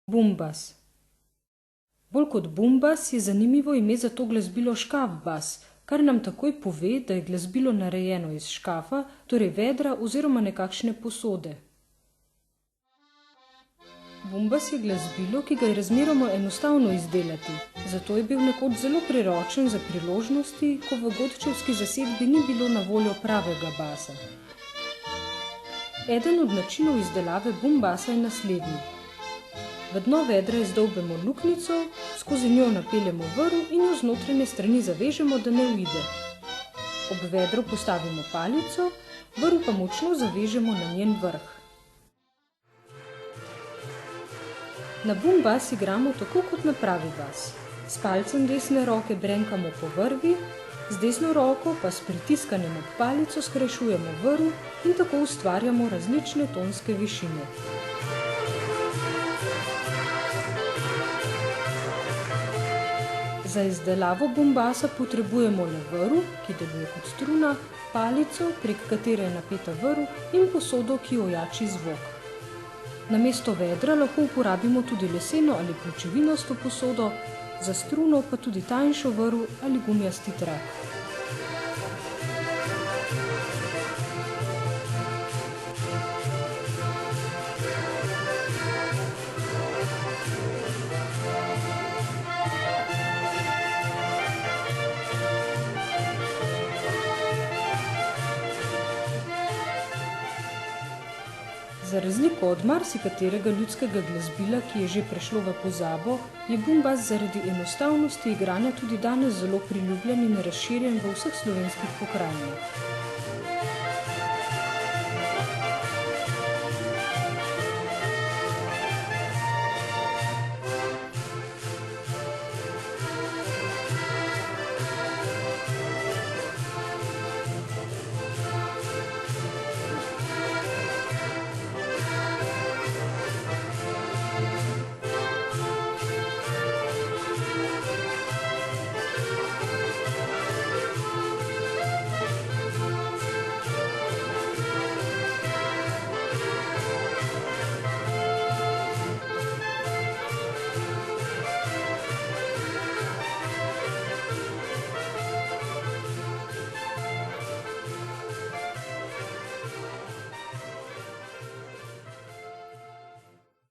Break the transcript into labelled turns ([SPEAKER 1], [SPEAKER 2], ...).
[SPEAKER 1] Bumbas. Bolj kot bumbas je zanimivo ime za to glasbilo škafbas, kar nam takoj pove, da je glasbilo narejeno iz škafa, torej vedra oziroma nekakšne posode. Bumbas je glasbilo, ki ga je razmeroma enostavno izdelati, zato je bil nekoč zelo priročen za priložnosti, ko v godčevski zasedbi ni bilo na voljo pravega basa. Eden od načinov izdelave bumbasa je naslednji. V dno vedra izdolbemo luknjico, skozi njo napeljemo vrv in jo z notranje strani zavežemo, da ne uide. Ob vedro postavimo palico, vrv pa močno zavežemo na njen vrh. Na bumbas igramo tako kot na pravi bas. S palcem desne roke brenkamo po vrvi, z desno roko pa s pritiskanjem ob palico skrajšujemo vrv in tako ustvarjamo različne tonske višine. Za izdelavo bumbasa potrebujemo le vrv, ki deluje kot struna, palico, prek katere je napeta vrv, in posodo, ki ojači zvok. Namesto vedra lahko uporabimo tudi leseno ali pločevinasto posodo, za struno pa tudi tanjšo vrv ali gumijasti trak. Za razliko od marsikaterega ljudskega glasbila, ki je že prešlo v pozabo, je bumbas zaradi enostavnosti igranja tudi danes zelo priljubljen in razširjen v vseh slovenskih pokrajinah.